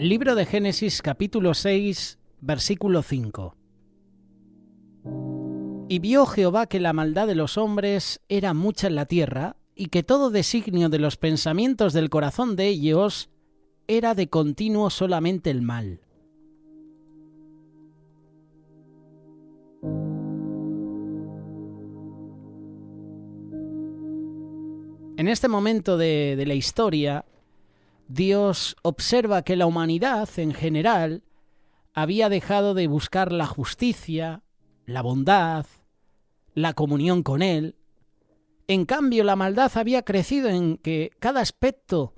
Libro de Génesis, capítulo 6, versículo 5. Y vio Jehová que la maldad de los hombres era mucha en la tierra, y que todo designio de los pensamientos del corazón de ellos era de continuo solamente el mal. En este momento de la historia, Dios observa que la humanidad en general había dejado de buscar la justicia, la bondad, la comunión con Él. En cambio, la maldad había crecido en que cada aspecto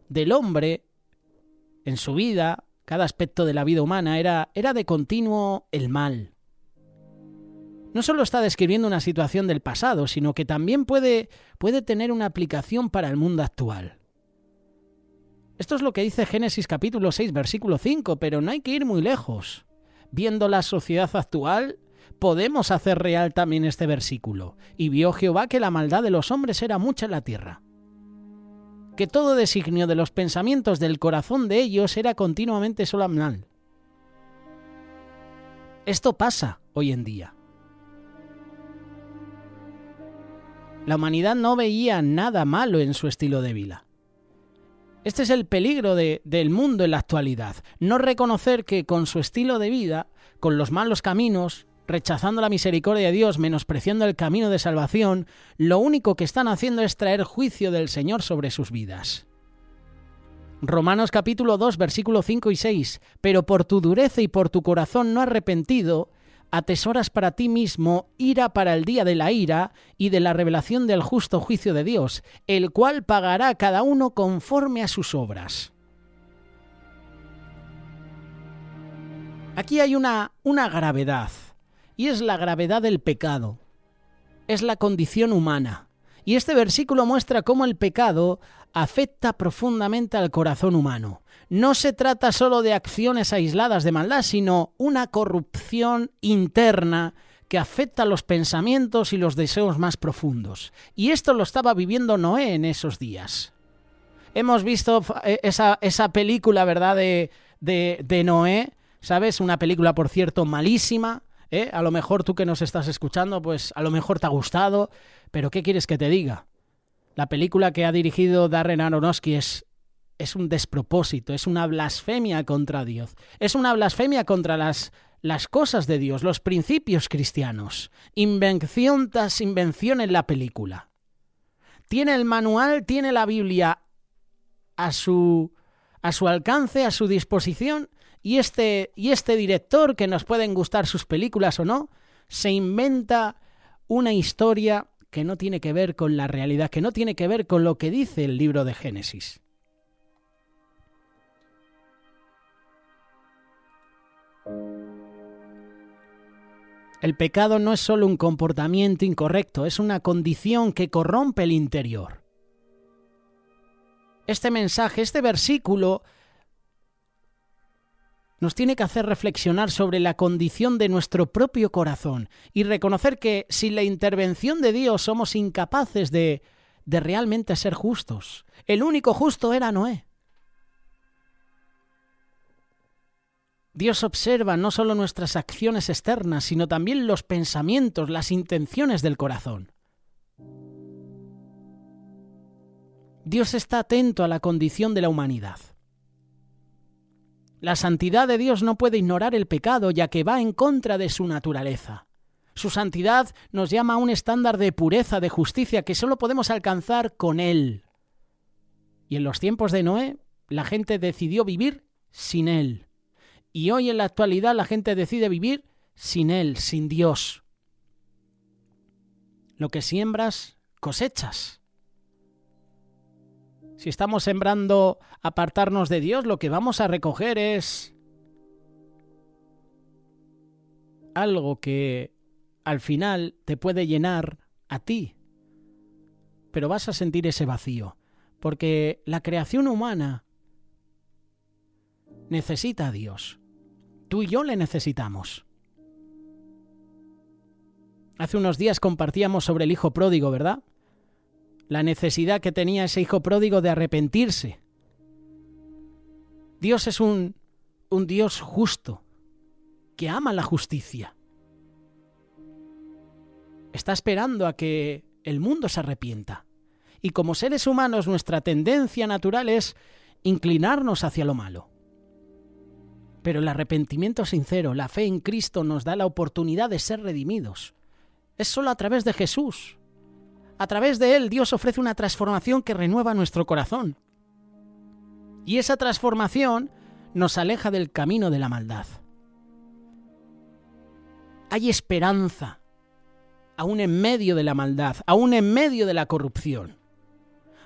del hombre en su vida, cada aspecto de la vida humana era de continuo el mal. No solo está describiendo una situación del pasado, sino que también puede tener una aplicación para el mundo actual. Esto es lo que dice Génesis capítulo 6, versículo 5, pero no hay que ir muy lejos. Viendo la sociedad actual, podemos hacer real también este versículo. Y vio Jehová que la maldad de los hombres era mucha en la tierra, que todo designio de los pensamientos del corazón de ellos era continuamente solo mal. Esto pasa hoy en día. La humanidad no veía nada malo en su estilo de vida. Este es el peligro del mundo en la actualidad. No reconocer que con su estilo de vida, con los malos caminos, rechazando la misericordia de Dios, menospreciando el camino de salvación, lo único que están haciendo es traer juicio del Señor sobre sus vidas. Romanos capítulo 2, versículo 5 y 6. Pero por tu dureza y por tu corazón no arrepentido, atesoras para ti mismo ira para el día de la ira y de la revelación del justo juicio de Dios, el cual pagará a cada uno conforme a sus obras. Aquí hay una gravedad, y es la gravedad del pecado. Es la condición humana. Y este versículo muestra cómo el pecado afecta profundamente al corazón humano. No se trata solo de acciones aisladas de maldad, sino una corrupción interna que afecta los pensamientos y los deseos más profundos. Y esto lo estaba viviendo Noé en esos días. Hemos visto esa película, ¿verdad?, de Noé, ¿sabes? Una película, por cierto, malísima. A lo mejor tú que nos estás escuchando, pues a lo mejor te ha gustado, pero ¿qué quieres que te diga? La película que ha dirigido Darren Aronofsky es un despropósito, es una blasfemia contra Dios, es una blasfemia contra las cosas de Dios, los principios cristianos. Invención tras invención en la película. Tiene el manual, tiene la Biblia a su alcance, a su disposición, y este director, que nos pueden gustar sus películas o no, se inventa una historia que no tiene que ver con la realidad, que no tiene que ver con lo que dice el libro de Génesis. El pecado no es solo un comportamiento incorrecto, es una condición que corrompe el interior. Este mensaje, este versículo, nos tiene que hacer reflexionar sobre la condición de nuestro propio corazón y reconocer que sin la intervención de Dios somos incapaces de realmente ser justos. El único justo era Noé. Dios observa no solo nuestras acciones externas, sino también los pensamientos, las intenciones del corazón. Dios está atento a la condición de la humanidad. La santidad de Dios no puede ignorar el pecado, ya que va en contra de su naturaleza. Su santidad nos llama a un estándar de pureza, de justicia, que solo podemos alcanzar con Él. Y en los tiempos de Noé, la gente decidió vivir sin Él. Y hoy en la actualidad la gente decide vivir sin Él, sin Dios. Lo que siembras, cosechas. Si estamos sembrando apartarnos de Dios, lo que vamos a recoger es algo que al final te puede llenar a ti. Pero vas a sentir ese vacío, porque la creación humana necesita a Dios. Tú y yo le necesitamos. Hace unos días compartíamos sobre el hijo pródigo, ¿verdad? La necesidad que tenía ese hijo pródigo de arrepentirse, Dios es un Dios justo, que ama la justicia. Está esperando a que el mundo se arrepienta. Y como seres humanos, nuestra tendencia natural es inclinarnos hacia lo malo. Pero el arrepentimiento sincero, la fe en Cristo, nos da la oportunidad de ser redimidos. Es solo a través de Jesús. A través de Él, Dios ofrece una transformación que renueva nuestro corazón. Y esa transformación nos aleja del camino de la maldad. Hay esperanza, aún en medio de la maldad, aún en medio de la corrupción.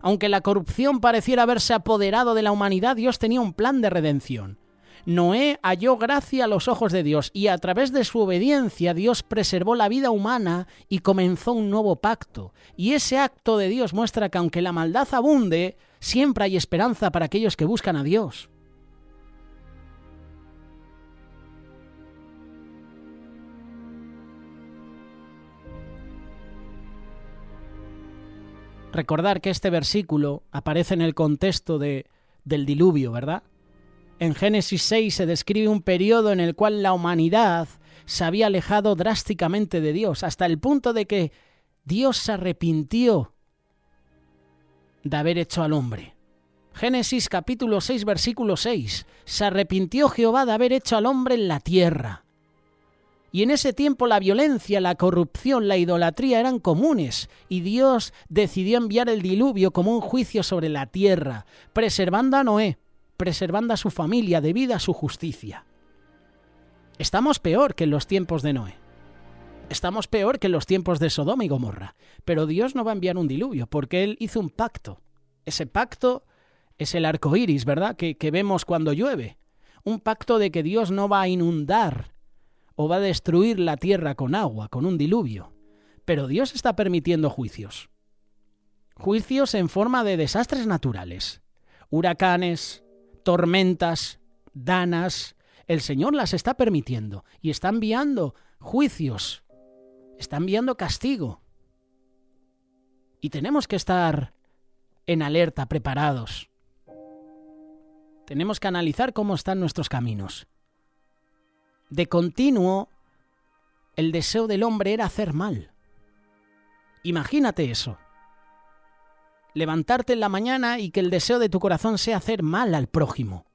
Aunque la corrupción pareciera haberse apoderado de la humanidad, Dios tenía un plan de redención. Noé halló gracia a los ojos de Dios y a través de su obediencia Dios preservó la vida humana y comenzó un nuevo pacto. Y ese acto de Dios muestra que aunque la maldad abunde, siempre hay esperanza para aquellos que buscan a Dios. Recordar que este versículo aparece en el contexto del diluvio, ¿verdad? En Génesis 6 se describe un periodo en el cual la humanidad se había alejado drásticamente de Dios, hasta el punto de que Dios se arrepintió de haber hecho al hombre. Génesis capítulo 6, versículo 6. Se arrepintió Jehová de haber hecho al hombre en la tierra. Y en ese tiempo la violencia, la corrupción, la idolatría eran comunes, y Dios decidió enviar el diluvio como un juicio sobre la tierra, preservando a Noé, preservando a su familia debido a su justicia. Estamos peor que en los tiempos de Noé. Estamos peor que en los tiempos de Sodoma y Gomorra. Pero Dios no va a enviar un diluvio, porque Él hizo un pacto. Ese pacto es el arco iris, ¿verdad?, que vemos cuando llueve. Un pacto de que Dios no va a inundar o va a destruir la tierra con agua, con un diluvio. Pero Dios está permitiendo juicios. Juicios en forma de desastres naturales. Huracanes, tormentas, danas. El Señor las está permitiendo y está enviando juicios. Está enviando castigo. Y tenemos que estar en alerta, preparados. Tenemos que analizar cómo están nuestros caminos. De continuo, el deseo del hombre era hacer mal. Imagínate eso. Levantarte en la mañana y que el deseo de tu corazón sea hacer mal al prójimo.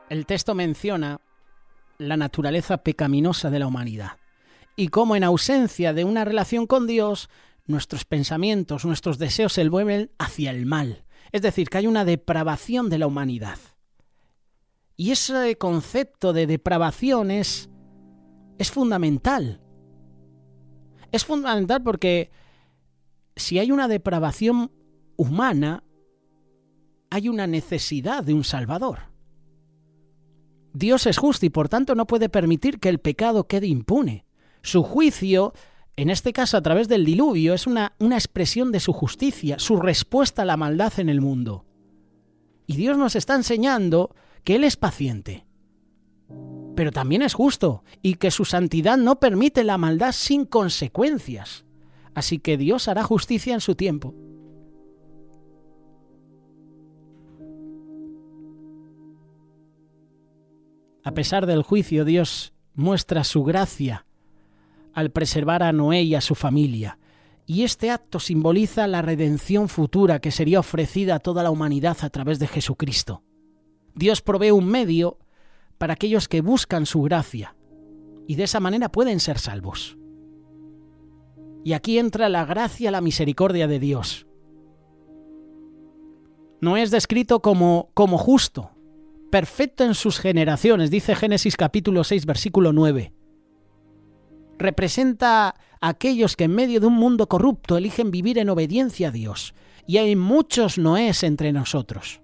El texto menciona la naturaleza pecaminosa de la humanidad y cómo en ausencia de una relación con Dios, nuestros pensamientos, nuestros deseos se vuelven hacia el mal. Es decir, que hay una depravación de la humanidad. Y ese concepto de depravación es fundamental. Es fundamental porque si hay una depravación humana, hay una necesidad de un Salvador. Dios es justo y por tanto no puede permitir que el pecado quede impune. Su juicio, en este caso a través del diluvio, es una expresión de su justicia, su respuesta a la maldad en el mundo. Y Dios nos está enseñando que Él es paciente, pero también es justo y que su santidad no permite la maldad sin consecuencias. Así que Dios hará justicia en su tiempo. A pesar del juicio, Dios muestra su gracia al preservar a Noé y a su familia. Y este acto simboliza la redención futura que sería ofrecida a toda la humanidad a través de Jesucristo. Dios provee un medio para aquellos que buscan su gracia y de esa manera pueden ser salvos. Y aquí entra la gracia, la misericordia de Dios. Noé es descrito como justo, perfecto en sus generaciones, dice Génesis capítulo 6, versículo 9. Representa a aquellos que en medio de un mundo corrupto eligen vivir en obediencia a Dios. Y hay muchos Noés entre nosotros.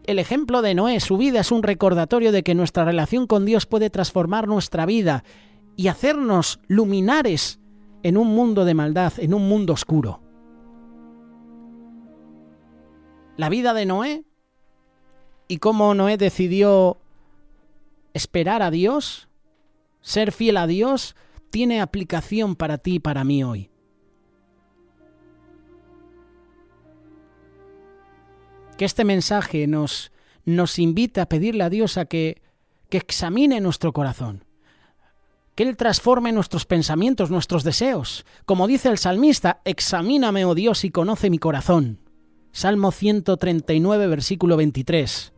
El ejemplo de Noé, su vida, es un recordatorio de que nuestra relación con Dios puede transformar nuestra vida y hacernos luminares en un mundo de maldad, en un mundo oscuro. La vida de Noé y cómo Noé decidió esperar a Dios Ser fiel a Dios tiene aplicación para ti y para mí hoy. Que este mensaje nos invita a pedirle a Dios a que examine nuestro corazón, que Él transforme nuestros pensamientos, nuestros deseos. Como dice el salmista, examíname, oh Dios, y conoce mi corazón. Salmo 139, versículo 23.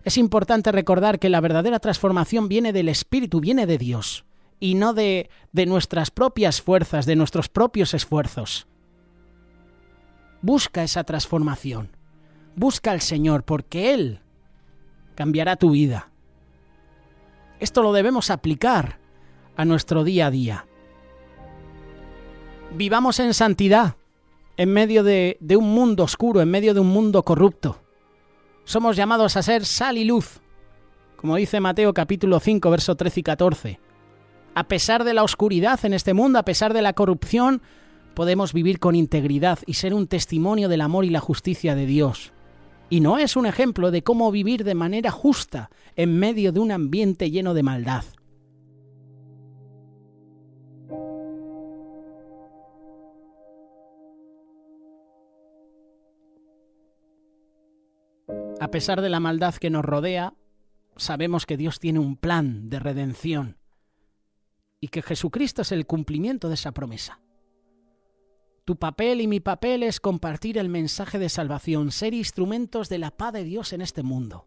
Es importante recordar que la verdadera transformación viene del Espíritu, viene de Dios, y no de nuestras propias fuerzas, de nuestros propios esfuerzos. Busca esa transformación. Busca al Señor, porque Él cambiará tu vida. Esto lo debemos aplicar a nuestro día a día. Vivamos en santidad, en medio de un mundo oscuro, en medio de un mundo corrupto. Somos llamados a ser sal y luz, como dice Mateo capítulo 5, verso 13 y 14. A pesar de la oscuridad en este mundo, a pesar de la corrupción, podemos vivir con integridad y ser un testimonio del amor y la justicia de Dios. Y no es un ejemplo de cómo vivir de manera justa en medio de un ambiente lleno de maldad. A pesar de la maldad que nos rodea, sabemos que Dios tiene un plan de redención y que Jesucristo es el cumplimiento de esa promesa. Tu papel y mi papel es compartir el mensaje de salvación, ser instrumentos de la paz de Dios en este mundo.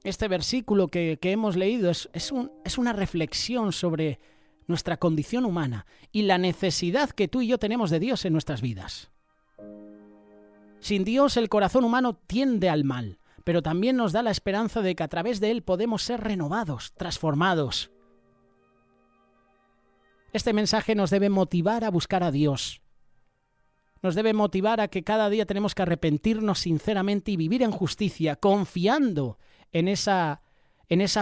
Este versículo que hemos leído es una reflexión sobre nuestra condición humana y la necesidad que tú y yo tenemos de Dios en nuestras vidas. Sin Dios, el corazón humano tiende al mal, pero también nos da la esperanza de que a través de Él podemos ser renovados, transformados. Este mensaje nos debe motivar a buscar a Dios. Nos debe motivar a que cada día tenemos que arrepentirnos sinceramente y vivir en justicia, confiando en esa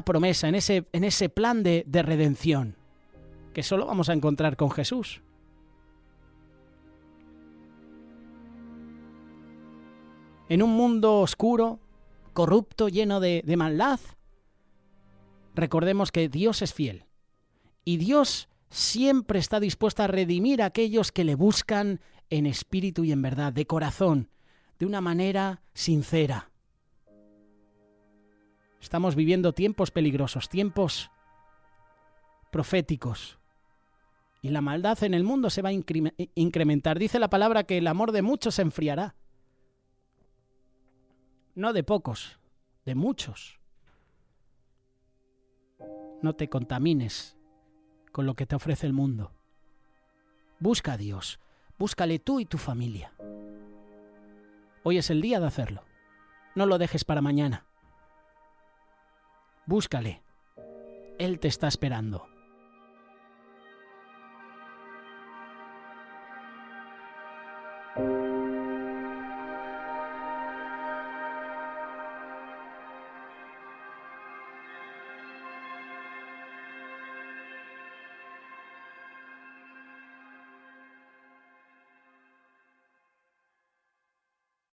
promesa, en ese plan de redención, que solo vamos a encontrar con Jesús. En un mundo oscuro, corrupto, lleno de maldad, recordemos que Dios es fiel. Y Dios siempre está dispuesto a redimir a aquellos que le buscan en espíritu y en verdad, de corazón, de una manera sincera. Estamos viviendo tiempos peligrosos, tiempos proféticos. Y la maldad en el mundo se va a incrementar. Dice la palabra que el amor de muchos se enfriará. No de pocos, de muchos. No te contamines con lo que te ofrece el mundo. Busca a Dios, búscale tú y tu familia. Hoy es el día de hacerlo. No lo dejes para mañana. Búscale. Él te está esperando.